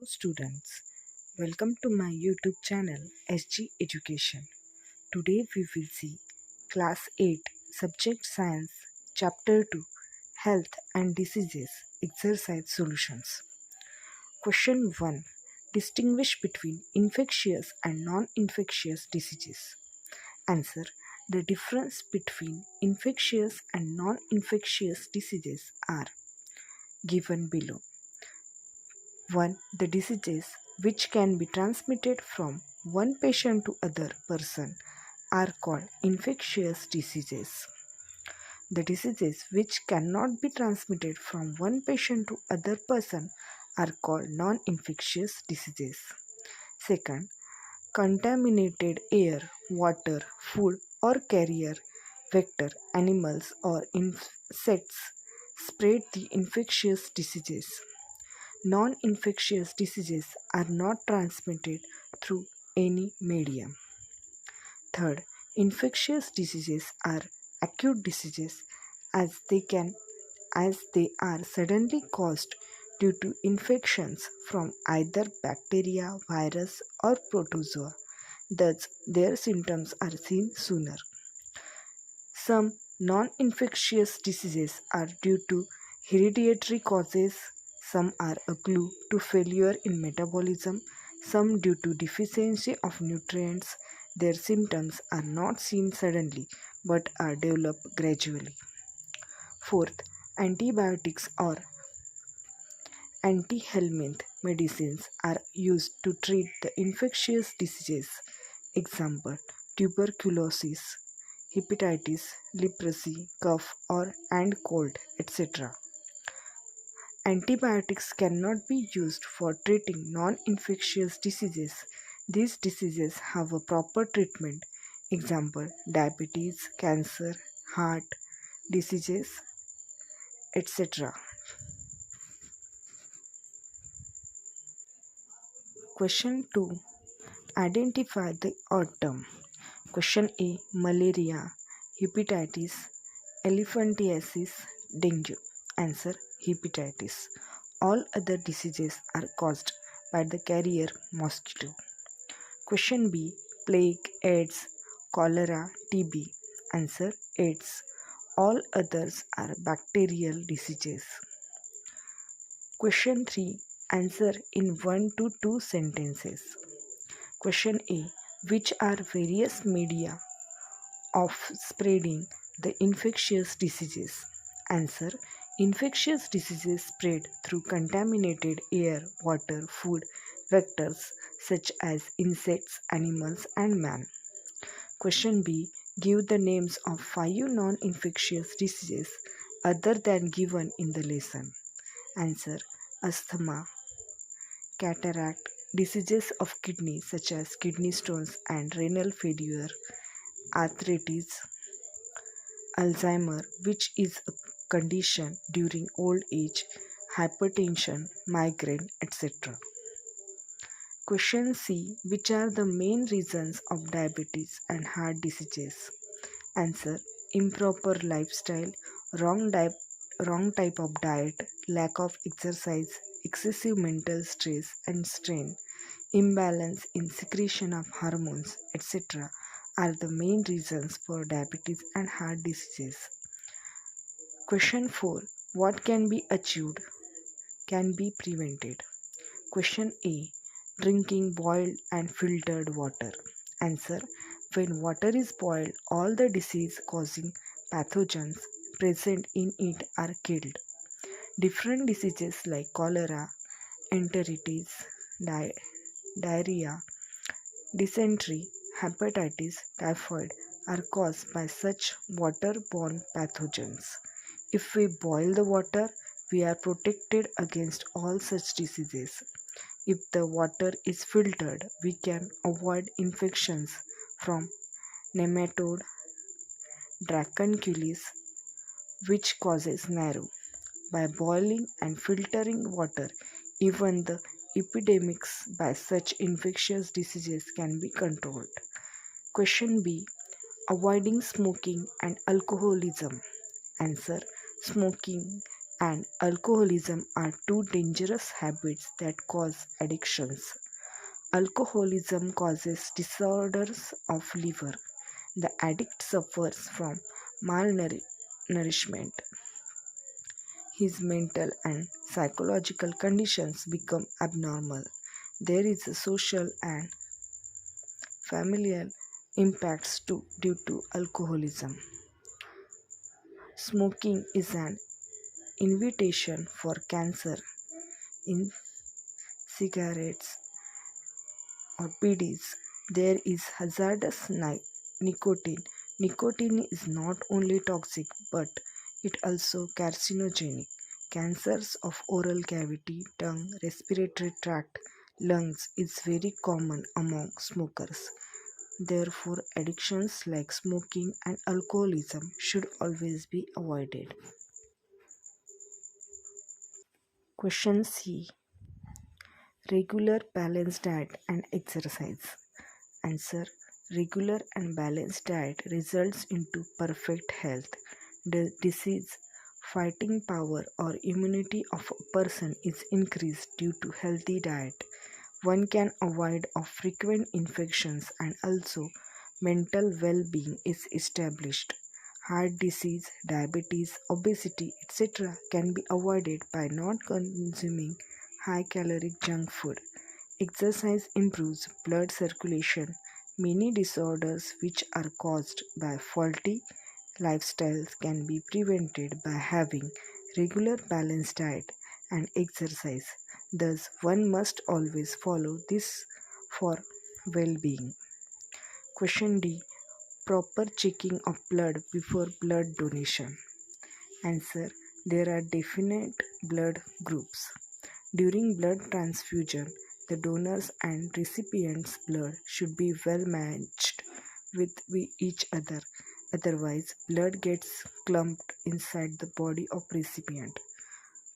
Students, welcome to my YouTube channel SG Education. Today we will see Class 8 Subject Science Chapter 2 Health and Diseases Exercise Solutions. Question 1. Distinguish between infectious and non-infectious diseases. Answer. The difference between infectious and non-infectious diseases are given below. 1. The diseases which can be transmitted from one patient to other person are called infectious diseases. The diseases which cannot be transmitted from one patient to other person are called non-infectious diseases. Second, contaminated air, water, food or carrier, vector, animals or insects spread the infectious diseases. Non-infectious diseases are not transmitted through any medium. Third, infectious diseases are acute diseases as they are suddenly caused due to infections from either bacteria, virus or protozoa. Thus, their symptoms are seen sooner. Some non-infectious diseases are due to hereditary causes, some are a clue to failure in metabolism, some due to deficiency of nutrients. Their symptoms are not seen suddenly but are developed gradually. Fourth, antibiotics or antihelminth medicines are used to treat the infectious diseases. Example, tuberculosis, hepatitis, leprosy, cough or and cold, etc. Antibiotics cannot be used for treating non-infectious diseases. These diseases have a proper treatment. Example, diabetes, cancer, heart diseases, etc. Question 2. Identify the odd term. Question A. Malaria, hepatitis, elephantiasis, dengue. Answer. Hepatitis. All other diseases are caused by the carrier mosquito. Question B. Plague, AIDS, cholera, TB. Answer. AIDS. All others are bacterial diseases. Question 3. Answer in 1 to 2 sentences. Question A. Which are various media of spreading the infectious diseases? Answer. Infectious diseases spread through contaminated air, water, food, vectors such as insects, animals, and man. Question B. Give the names of 5 non-infectious diseases other than given in the lesson. Answer. Asthma, cataract, diseases of kidney such as kidney stones and renal failure, arthritis, Alzheimer, which is a condition during old age, hypertension, migraine, etc. Question C. Which are the main reasons of diabetes and heart diseases? Answer. Improper lifestyle, wrong type of diet, lack of exercise, excessive mental stress and strain, imbalance in secretion of hormones, etc. are the main reasons for diabetes and heart diseases. Question 4. What can be achieved? Can be prevented. Question A. Drinking boiled and filtered water. Answer. When water is boiled, all the disease causing pathogens present in it are killed. Different diseases like cholera, enteritis, diarrhea, dysentery, hepatitis, typhoid are caused by such waterborne pathogens. If we boil the water, we are protected against all such diseases. If the water is filtered, we can avoid infections from nematode, dracunculus, which causes narrow. By boiling and filtering water, even the epidemics by such infectious diseases can be controlled. Question B. Avoiding smoking and alcoholism. Answer. Smoking and alcoholism are two dangerous habits that cause addictions. Alcoholism causes disorders of liver. The addict suffers from malnourishment. His mental and psychological conditions become abnormal. There is a social and familial impacts too due to alcoholism. Smoking is an invitation for cancer in cigarettes or PDs. There is hazardous nicotine. Nicotine is not only toxic but it also carcinogenic. Cancers of oral cavity, tongue, respiratory tract, lungs is very common among smokers. Therefore, addictions like smoking and alcoholism should always be avoided. Question C. Regular balanced diet and exercise. Answer. Regular and balanced diet results into perfect health. The disease fighting power or immunity of a person is increased due to healthy diet. One can avoid of frequent infections and also mental well-being is established. Heart disease, diabetes, obesity, etc. can be avoided by not consuming high-calorie junk food. Exercise improves blood circulation. Many disorders which are caused by faulty lifestyles can be prevented by having regular balanced diet and exercise. Thus, one must always follow this for well-being. Question D. Proper checking of blood before blood donation. Answer. There are definite blood groups. During blood transfusion, the donor's and recipient's blood should be well matched with each other. Otherwise, blood gets clumped inside the body of recipient.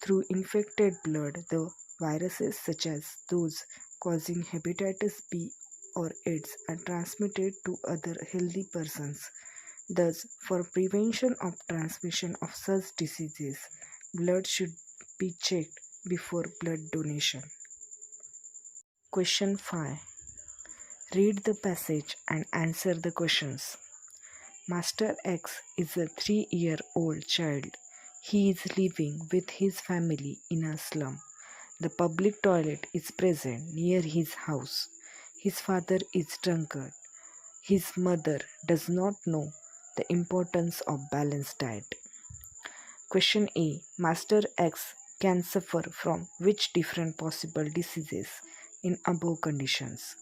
Through infected blood, the viruses such as those causing hepatitis B or AIDS are transmitted to other healthy persons. Thus, for prevention of transmission of such diseases, blood should be checked before blood donation. Question 5. Read the passage and answer the questions. Master X is a 3-year-old child. He is living with his family in a slum. The public toilet is present near his house. His father is drunkard. His mother does not know the importance of balanced diet. Question A. Master X can suffer from which different possible diseases in above conditions?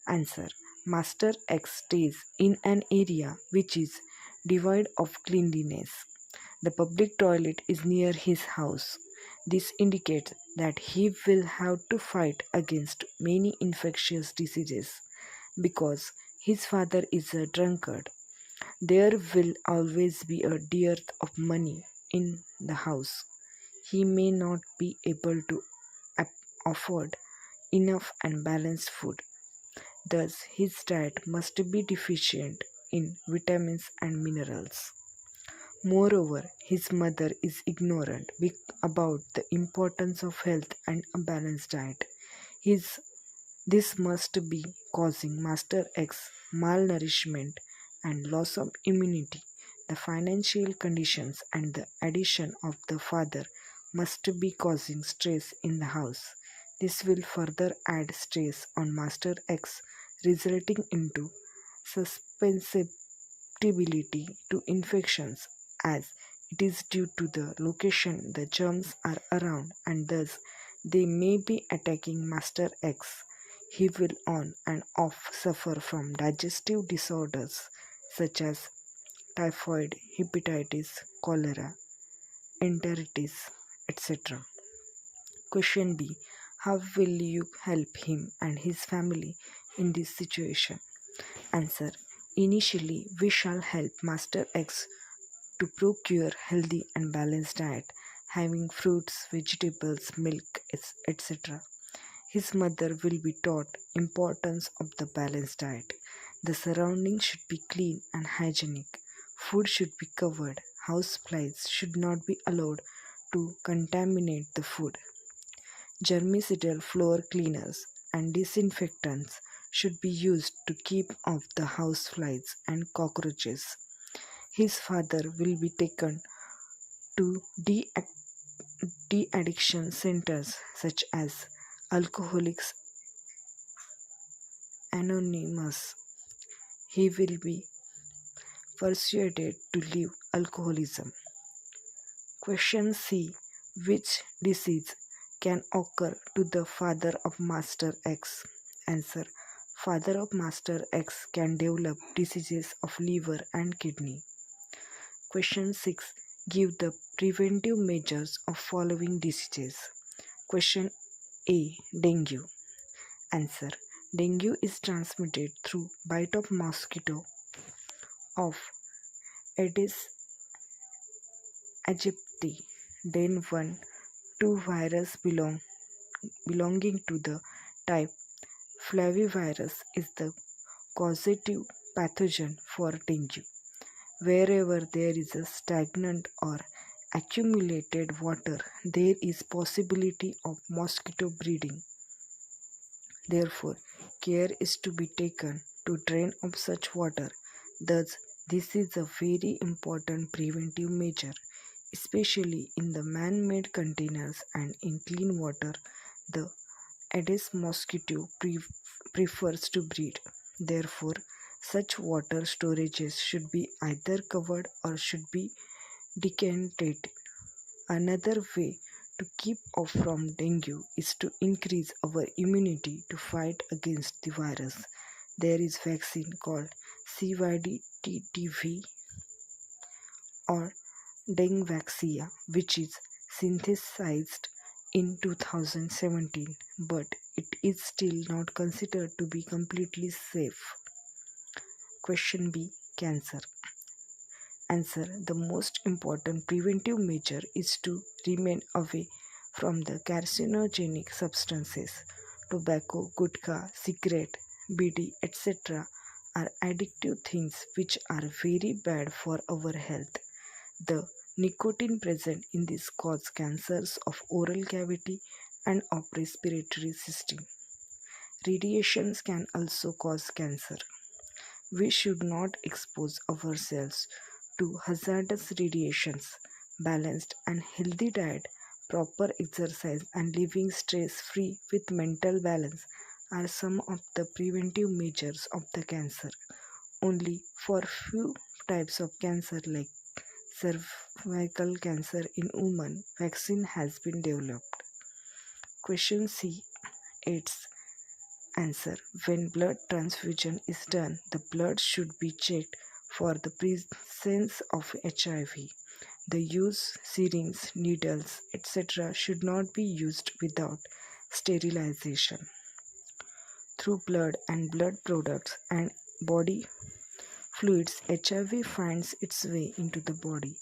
Answer. Master X stays in an area which is devoid of cleanliness. The public toilet is near his house. This indicates that he will have to fight against many infectious diseases because his father is a drunkard. There will always be a dearth of money in the house. He may not be able to afford enough and balanced food. Thus, his diet must be deficient in vitamins and minerals. Moreover, his mother is ignorant about the importance of health and a balanced diet. This must be causing Master X malnourishment and loss of immunity. The financial conditions and the addition of the father must be causing stress in the house. This will further add stress on Master X, resulting into susceptibility to infections as it is due to the location the germs are around and thus they may be attacking Master X. He will on and off suffer from digestive disorders such as typhoid, hepatitis, cholera, enteritis, etc. Question B. How will you help him and his family in this situation? Answer. Initially, we shall help Master X to procure healthy and balanced diet, having fruits, vegetables, milk, etc. His mother will be taught importance of the balanced diet. The surroundings should be clean and hygienic. Food should be covered. House flies should not be allowed to contaminate the food. Germicidal floor cleaners and disinfectants should be used to keep off the houseflies and cockroaches. His father will be taken to de-addiction centers such as Alcoholics Anonymous. He will be persuaded to leave alcoholism. Question C. Which disease can occur to the father of Master X? Answer. Father of Master X can develop diseases of liver and kidney. Question 6. Give the preventive measures of following diseases. Question A. Dengue. Answer. Dengue is transmitted through bite of mosquito of Aedes aegypti. Den 1-2 virus belonging to the type flavivirus is the causative pathogen for dengue. Wherever there is a stagnant or accumulated water, there is possibility of mosquito breeding. Therefore, care is to be taken to drain off such water. Thus, this is a very important preventive measure, especially in the man-made containers and in clean water. The Aedes mosquito prefers to breed. Therefore, such water storages should be either covered or should be decanted. Another way to keep off from dengue is to increase our immunity to fight against the virus. There is vaccine called CYDTTV or Dengvaxia, which is synthesized in 2017, but it is still not considered to be completely safe. Question B. Cancer. Answer. The most important preventive measure is to remain away from the carcinogenic substances. Tobacco, gutka, cigarette, BD, etc. are addictive things which are very bad for our health. The nicotine present in this cause cancers of oral cavity and of respiratory system. Radiations can also cause cancer. We should not expose ourselves to hazardous radiations. Balanced and healthy diet, proper exercise, and living stress-free with mental balance are some of the preventive measures of the cancer. Only for few types of cancer like cervical cancer in women, vaccine has been developed. Question C. AIDS. Answer. When blood transfusion is done, the blood should be checked for the presence of HIV. The use syringes, needles, etc. should not be used without sterilization. Through blood and blood products and body fluids, HIV finds its way into the body.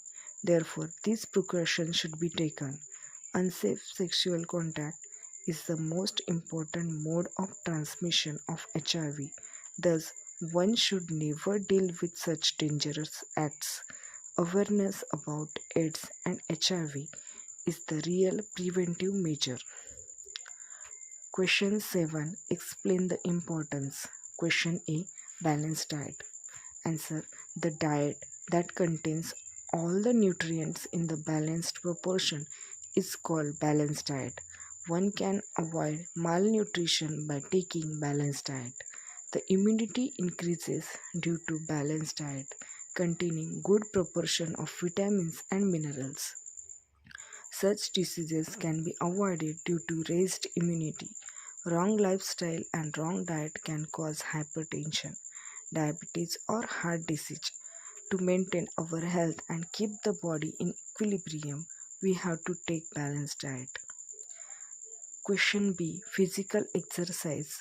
Therefore, these precautions should be taken. Unsafe sexual contact is the most important mode of transmission of HIV. Thus, one should never deal with such dangerous acts. Awareness about AIDS and HIV is the real preventive measure. Question 7. Explain the importance. Question A. Balanced diet. Answer. The diet that contains all the nutrients in the balanced proportion is called balanced diet. One can avoid malnutrition by taking balanced diet. The immunity increases due to balanced diet containing good proportion of vitamins and minerals. Such diseases can be avoided due to raised immunity. Wrong lifestyle and wrong diet can cause hypertension, diabetes, or heart disease. To maintain our health and keep the body in equilibrium, we have to take balanced diet. Question B. Physical exercise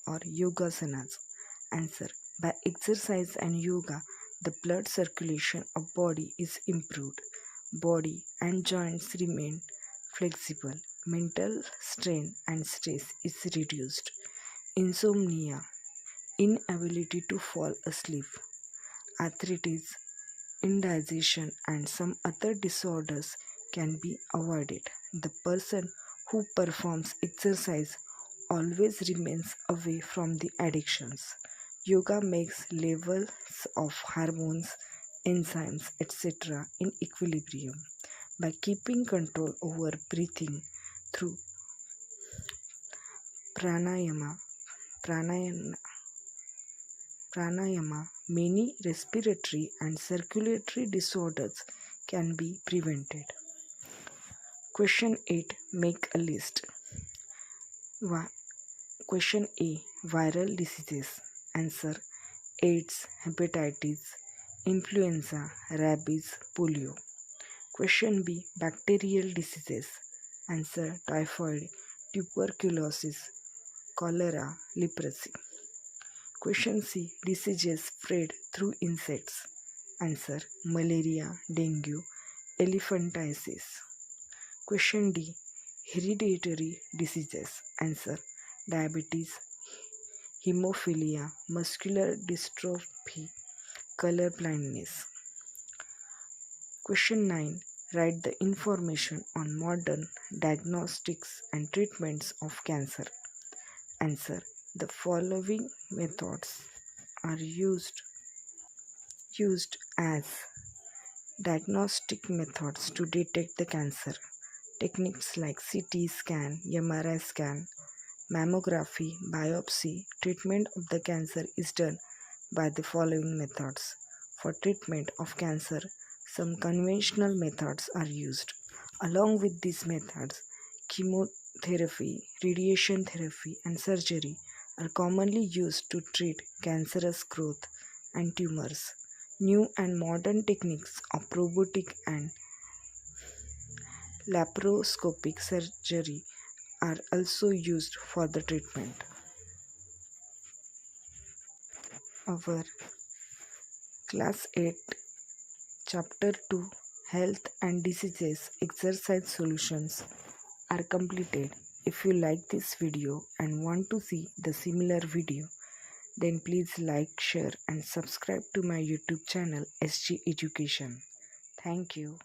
or yogasanas. Answer. By exercise and yoga, the blood circulation of body is improved. Body and joints remain flexible. Mental strain and stress is reduced. Insomnia, inability to fall asleep, arthritis, indigestion, and some other disorders can be avoided. The person who performs exercise always remains away from the addictions. Yoga makes levels of hormones, enzymes, etc. in equilibrium. By keeping control over breathing through pranayama, pranayama, many respiratory and circulatory disorders can be prevented. Question 8. Make a list. Question A. Viral diseases. Answer: AIDS, hepatitis, influenza, rabies, polio. Question B. Bacterial diseases. Answer: typhoid, tuberculosis, cholera, leprosy. Question C. Diseases spread through insects. Answer: malaria, dengue, elephantiasis. Question D. Hereditary diseases. Answer: diabetes, hemophilia, muscular dystrophy, color blindness. Question 9. Write the information on modern diagnostics and treatments of cancer. Answer: the following methods are used as diagnostic methods to detect the cancer. Techniques like CT scan, MRI scan, mammography, biopsy. Treatment of the cancer is done by the following methods. For treatment of cancer, some conventional methods are used. Along with these methods, chemotherapy, radiation therapy, and surgery are commonly used to treat cancerous growth and tumors. New and modern techniques of robotic and laparoscopic surgery are also used for the treatment. Our Class 8 Chapter 2 Health and Diseases Exercise Solutions are completed. If you like this video and want to see the similar video, then please like, share and subscribe to my YouTube channel SG Education. Thank you.